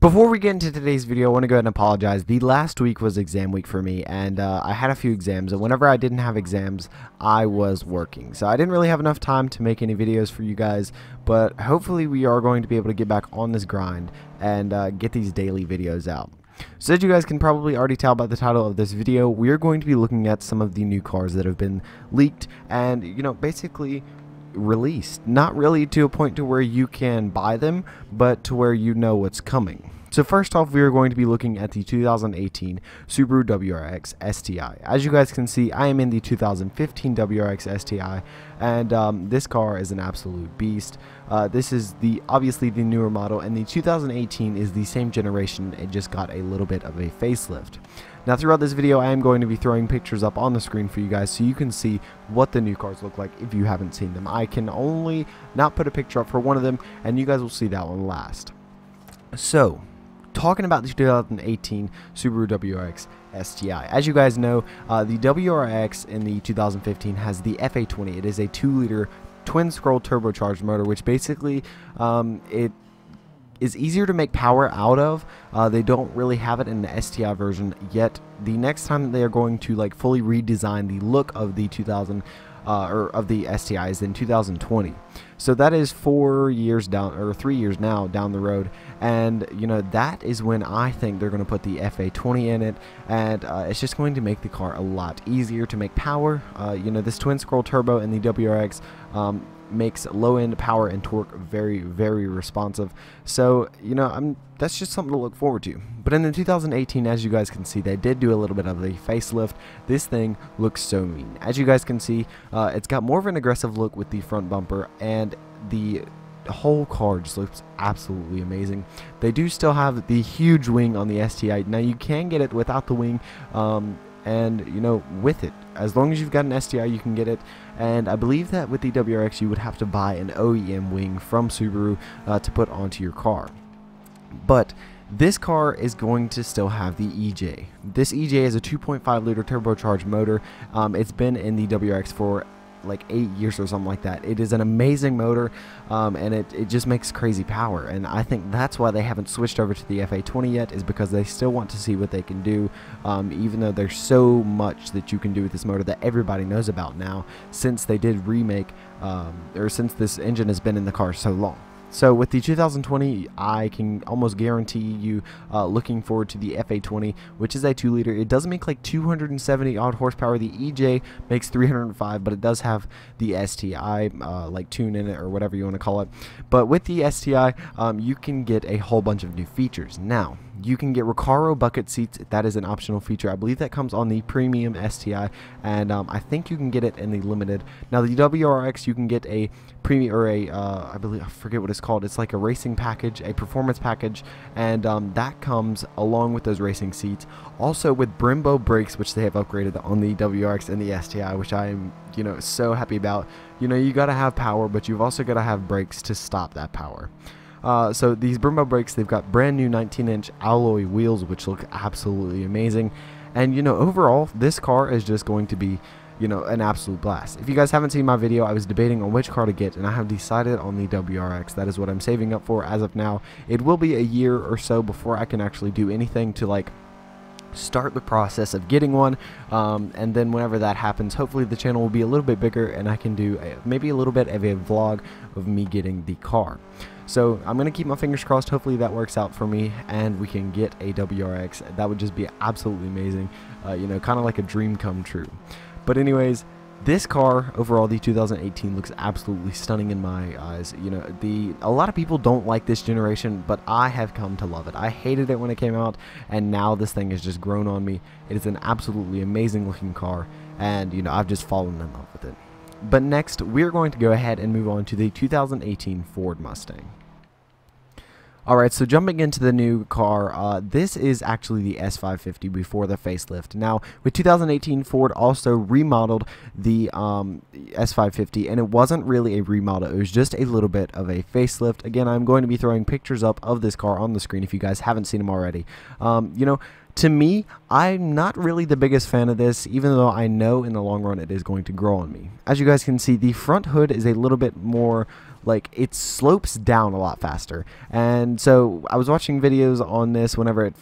Before we get into today's video, I want to go ahead and apologize. The last week was exam week for me, and I had a few exams, and whenever I didn't have exams, I was working. So I didn't really have enough time to make any videos for you guys, but hopefully we are going to be able to get back on this grind and get these daily videos out. So as you guys can probably already tell by the title of this video, we are going to be looking at some of the new cars that have been leaked and, basically released. Not really to a point to where you can buy them, but to where you know what's coming. So first off, we are going to be looking at the 2018 Subaru WRX STI. As you guys can see, I am in the 2015 WRX STI, and this car is an absolute beast. This is obviously the newer model, and the 2018 is the same generation. It just got a little bit of a facelift. Now throughout this video, I am going to be throwing pictures up on the screen for you guys so you can see what the new cars look like if you haven't seen them. I can only not put a picture up for one of them, and you guys will see that one last. So, talking about the 2018 Subaru WRX STI. As you guys know, the WRX in the 2015 has the FA20. It is a 2-liter twin-scroll turbocharged motor, which basically it is easier to make power out of. They don't really have it in the STI version yet. The next time they are going to fully redesign the look of the 2000 or of the STI is in 2020. So that is 4 years down, or 3 years now down the road, and that is when I think they're going to put the FA20 in it, and it's just going to make the car a lot easier to make power. This twin scroll turbo in the WRX makes low-end power and torque very, very responsive. So that's just something to look forward to. But in the 2018, as you guys can see, they did do a little bit of a facelift. This thing looks so mean. As you guys can see, it's got more of an aggressive look with the front bumper, and the whole car just looks absolutely amazing. They do still have the huge wing on the STI. Now you can get it without the wing, and with it, as long as you've got an STI, you can get it. And I believe that with the WRX, you would have to buy an OEM wing from Subaru to put onto your car. But this car is going to still have the EJ. This EJ is a 2.5-liter turbocharged motor. It's been in the WRX for like 8 years or something like that. It is an amazing motor, and it just makes crazy power, and I think that's why they haven't switched over to the FA20 yet, is because they still want to see what they can do, even though there's so much that you can do with this motor that everybody knows about now, since they did remake, or since this engine has been in the car so long. So with the 2020, I can almost guarantee you looking forward to the FA20, which is a 2-liter. It does make like 270 odd horsepower. The EJ makes 305, but it does have the STI tune in it, or whatever you want to call it. But with the STI, you can get a whole bunch of new features. Now, you can get Recaro bucket seats. That is an optional feature. I believe that comes on the premium STI, and I think you can get it in the limited. Now the WRX, you can get a premium, or I forget what it's called. It's like a racing package, a performance package, and that comes along with those racing seats. Also with Brembo brakes, which they have upgraded on the WRX and the STI, which I am so happy about. You gotta have power, but you've also gotta have brakes to stop that power. So these Brembo brakes, they've got brand new 19-inch alloy wheels, which look absolutely amazing. And overall, this car is just going to be an absolute blast. If you guys haven't seen my video, I was debating on which car to get, and I have decided on the WRX. That is what I'm saving up for as of now. It will be a year or so before I can actually do anything to start the process of getting one, and then whenever that happens, hopefully the channel will be a little bit bigger, and I can do maybe a little bit of a vlog of me getting the car. So I'm going to keep my fingers crossed. Hopefully that works out for me and we can get a WRX. That would just be absolutely amazing, kind of like a dream come true. But anyways, this car overall, the 2018, looks absolutely stunning in my eyes. A lot of people don't like this generation, but I have come to love it. I hated it when it came out, and now this thing has just grown on me. It is an absolutely amazing looking car, and I've just fallen in love with it. But next, we're going to go ahead and move on to the 2018 Ford Mustang. Alright, so jumping into the new car, this is actually the S550 before the facelift. Now, with 2018, Ford also remodeled the S550, and it wasn't really a remodel, it was just a little bit of a facelift. Again, I'm going to be throwing pictures up of this car on the screen if you guys haven't seen them already. To me, I'm not really the biggest fan of this, even though I know in the long run it is going to grow on me. As you guys can see, the front hood is a little bit more like it slopes down a lot faster. And so I was watching videos on this whenever it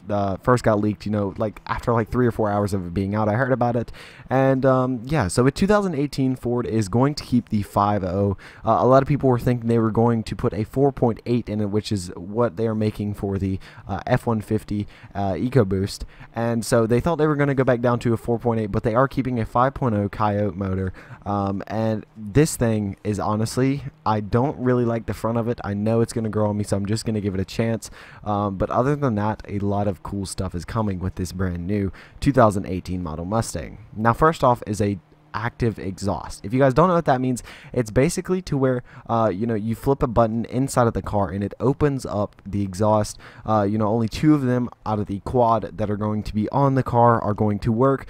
first got leaked, you know, like after like 3 or 4 hours of it being out, I heard about it. And yeah, so with 2018, Ford is going to keep the 5.0. A lot of people were thinking they were going to put a 4.8 in it, which is what they are making for the F-150 EcoBoost. And so they thought they were going to go back down to a 4.8, but they are keeping a 5.0 Coyote motor. And this thing is honestly, I don't really like the front of it. I know it's going to grow on me, so I'm just going to give it a chance. But other than that, a lot of cool stuff is coming with this brand new 2018 model Mustang. Now, first off is a active exhaust. If you guys don't know what that means, it's basically to where you know, you flip a button inside of the car and it opens up the exhaust. You know, only 2 of them out of the quad that are going to be on the car are going to work.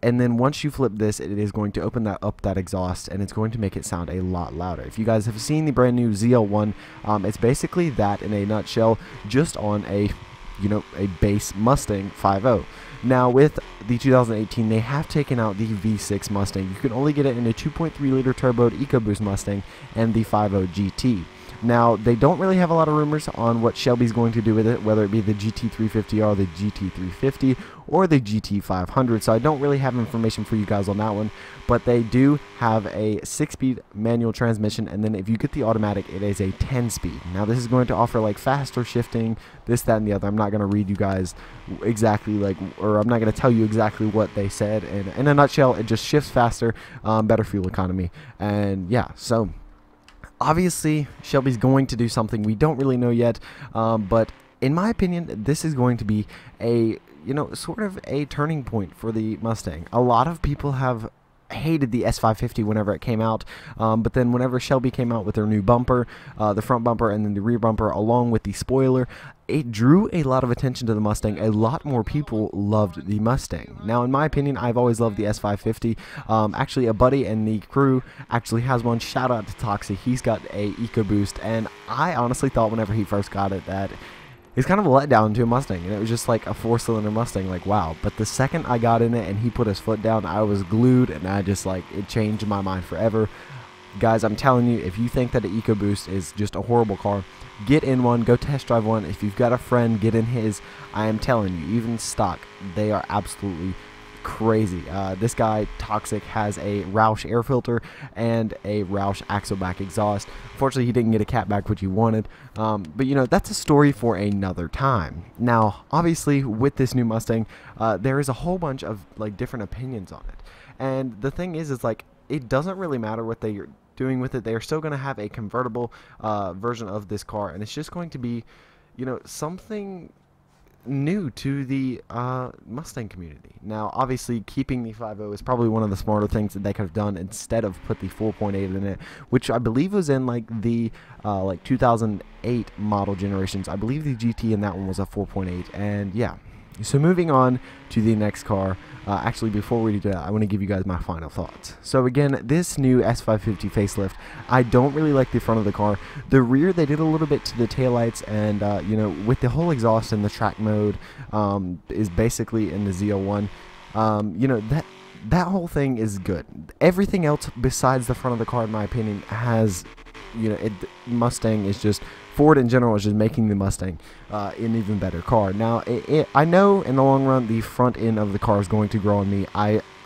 And then once you flip this, it is going to open that exhaust, and it's going to make it sound a lot louder. If you guys have seen the brand new ZL1, it's basically that in a nutshell, just on a, you know, a base Mustang 5.0. Now with the 2018, they have taken out the V6 Mustang. You can only get it in a 2.3 liter turboed EcoBoost Mustang and the 5.0 GT. Now, they don't really have a lot of rumors on what Shelby's going to do with it, whether it be the GT350R, the GT350, or the GT500, so I don't really have information for you guys on that one, but they do have a 6-speed manual transmission, and then if you get the automatic, it is a 10-speed. Now, this is going to offer, like, faster shifting, this, that, and the other. I'm not going to read you guys exactly, like, or I'm not going to tell you exactly what they said, and in a nutshell, it just shifts faster, better fuel economy, and yeah, so obviously, Shelby's going to do something we don't really know yet, but in my opinion, this is going to be a, you know, sort of a turning point for the Mustang. A lot of people have hated the S550 whenever it came out, but then whenever Shelby came out with their new bumper, the front bumper and then the rear bumper along with the spoiler, it drew a lot of attention to the Mustang. A lot more people loved the Mustang. Now, in my opinion, I've always loved the S550. Actually, a buddy in the crew actually has one. Shout out to Toxic. He's got a EcoBoost, and I honestly thought whenever he first got it that it's kind of a letdown to a Mustang, and it was just like a 4-cylinder Mustang, like wow. But the second I got in it and he put his foot down, I was glued, and I just like, it changed my mind forever. Guys, I'm telling you, if you think that an EcoBoost is just a horrible car, get in one, go test drive one. If you've got a friend, get in his. I am telling you, even stock, they are absolutely crazy. This guy, Toxic, has a Roush air filter and a Roush axle-back exhaust. Unfortunately, he didn't get a catback, which he wanted, but you know, that's a story for another time. Now, obviously, with this new Mustang, there is a whole bunch of like different opinions on it, and the thing is like, it doesn't really matter what they are doing with it. They are still going to have a convertible version of this car, and it's just going to be, you know, something new to the Mustang community. Now, obviously, keeping the 5.0 is probably one of the smarter things that they could have done instead of put the 4.8 in it, which I believe was in like the like 2008 model generations. I believe the GT in that one was a 4.8, and yeah. So moving on to the next car, actually before we do that, I want to give you guys my final thoughts. So again, this new S550 facelift, I don't really like the front of the car. The rear, they did a little bit to the taillights, and you know, with the whole exhaust in the track mode is basically in the ZL1, you know, that whole thing is good. Everything else besides the front of the car, in my opinion, has, you know, Mustang is just, Ford in general is just making the Mustang an even better car. Now, I know in the long run the front end of the car is going to grow on me.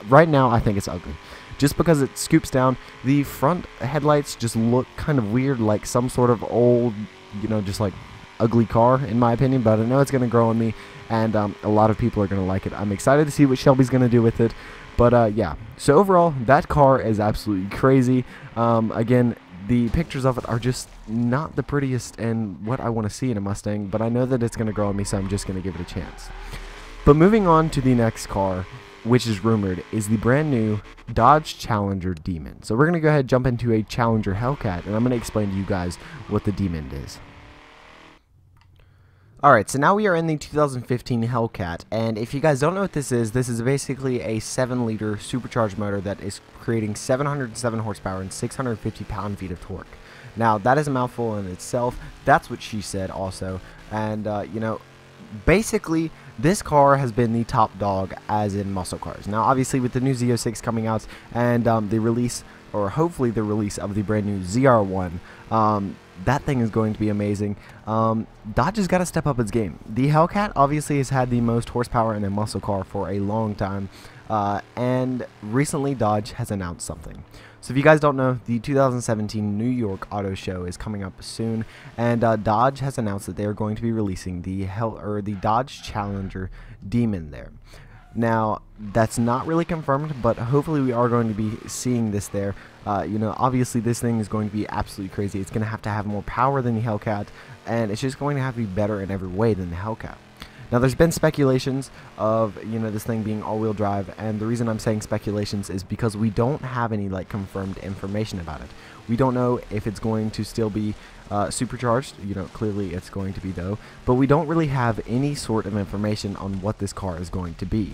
Right now I think it's ugly, just because it scoops down. The front headlights just look kind of weird, like some sort of old, you know, just like ugly car in my opinion. But I know it's going to grow on me, and a lot of people are going to like it. I'm excited to see what Shelby's going to do with it. But yeah, so overall, that car is absolutely crazy. Again, the pictures of it are just not the prettiest and what I want to see in a Mustang, but I know that it's going to grow on me, so I'm just going to give it a chance. But moving on to the next car, which is rumored, is the brand new Dodge Challenger Demon. So we're going to go ahead and jump into a Challenger Hellcat, and I'm going to explain to you guys what the Demon is. Alright, so now we are in the 2015 Hellcat, and if you guys don't know what this is basically a 7-liter supercharged motor that is creating 707 horsepower and 650 pound-feet of torque. Now, that is a mouthful in itself. That's what she said also, and, you know, basically, this car has been the top dog as in muscle cars. Now, obviously, with the new Z06 coming out and the release, or hopefully the release of the brand new ZR1, that thing is going to be amazing. Dodge has got to step up its game. The Hellcat obviously has had the most horsepower in a muscle car for a long time, and recently Dodge has announced something. So if you guys don't know, the 2017 New York Auto Show is coming up soon, and Dodge has announced that they are going to be releasing the Dodge Challenger Demon there. Now, that's not really confirmed, but hopefully we are going to be seeing this there. You know, obviously this thing is going to be absolutely crazy. It's going to have more power than the Hellcat, and it's just going to have to be better in every way than the Hellcat. Now, there's been speculations of, you know, this thing being all-wheel drive, and the reason I'm saying speculations is because we don't have any, like, confirmed information about it. We don't know if it's going to still be supercharged. You know, clearly it's going to be, though, but we don't really have any sort of information on what this car is going to be.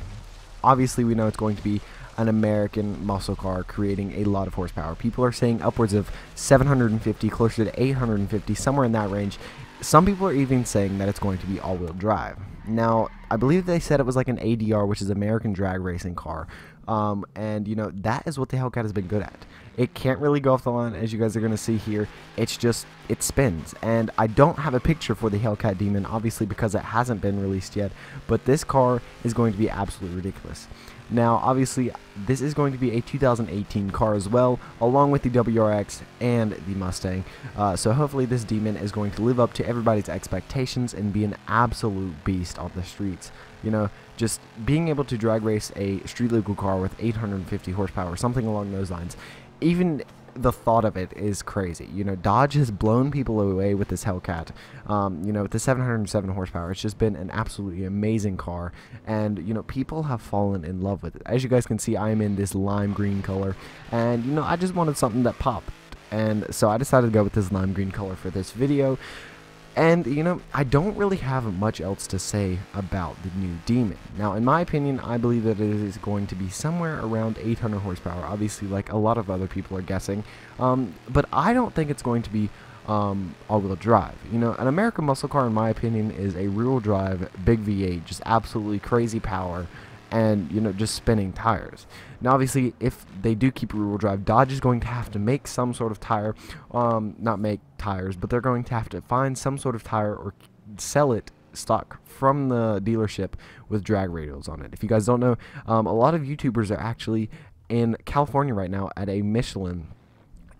Obviously, we know it's going to be an American muscle car creating a lot of horsepower. People are saying upwards of 750, closer to 850, somewhere in that range. Some people are even saying that it's going to be all-wheel drive. Now, I believe they said it was like an ADR, which is American Drag Racing Car. And, you know, that is what the Hellcat has been good at. It can't really go off the line, as you guys are going to see here. It's just, it spins. And I don't have a picture for the Hellcat Demon, obviously, because it hasn't been released yet. But this car is going to be absolutely ridiculous. Now, obviously, this is going to be a 2018 car as well, along with the WRX and the Mustang. So hopefully this Demon is going to live up to everybody's expectations and be an absolute beast on the streets. You know, just being able to drag race a street legal car with 850 horsepower, something along those lines. Even the thought of it is crazy. You know, Dodge has blown people away with this Hellcat. You know, with the 707 horsepower, it's just been an absolutely amazing car, and you know, people have fallen in love with it. As you guys can see, I am in this lime green color, and you know, I just wanted something that popped, and so I decided to go with this lime green color for this video. And, you know, I don't really have much else to say about the new Demon. Now, in my opinion, I believe that it is going to be somewhere around 800 horsepower, obviously, like a lot of other people are guessing. But I don't think it's going to be all-wheel drive. You know, an American muscle car, in my opinion, is a rear-wheel drive, big V8, just absolutely crazy power, and, you know, just spinning tires. Now, obviously, if they do keep rear-wheel drive, Dodge is going to have to make some sort of tire, not make tires, but they're going to have to find some sort of tire or sell it stock from the dealership with drag radials on it. If you guys don't know, a lot of YouTubers are actually in California right now at a Michelin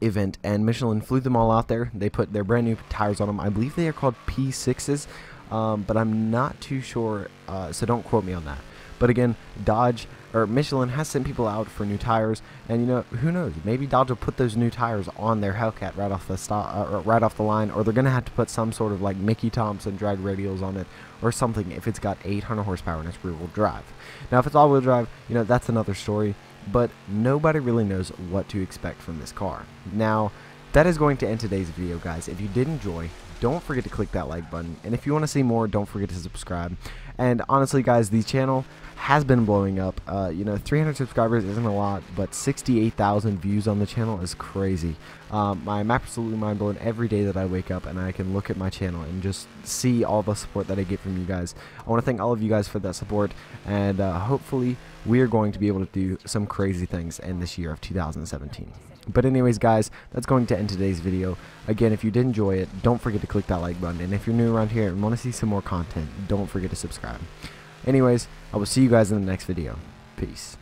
event, and Michelin flew them all out there. They put their brand new tires on them. I believe they are called P6s, but I'm not too sure, so don't quote me on that. But again, Dodge or Michelin has sent people out for new tires, and you know, who knows? Maybe Dodge will put those new tires on their Hellcat right off the right off the line, or they're gonna have to put some sort of like Mickey Thompson drag radials on it or something if it's got 800 horsepower and it's rear-wheel drive. Now, if it's all-wheel drive, you know, that's another story. But nobody really knows what to expect from this car. Now, that is going to end today's video, guys. If you did enjoy, don't forget to click that like button, and if you want to see more, don't forget to subscribe. And honestly, guys, the channel has been blowing up. You know, 300 subscribers isn't a lot, but 68,000 views on the channel is crazy. I'm absolutely mind blown every day that I wake up and I can look at my channel and just see all the support that I get from you guys. I want to thank all of you guys for that support, and hopefully we are going to be able to do some crazy things in this year of 2017. But anyways, guys, that's going to end today's video. Again, if you did enjoy it, don't forget to click that like button, and if you're new around here and want to see some more content, don't forget to subscribe. Anyways, I will see you guys in the next video. Peace.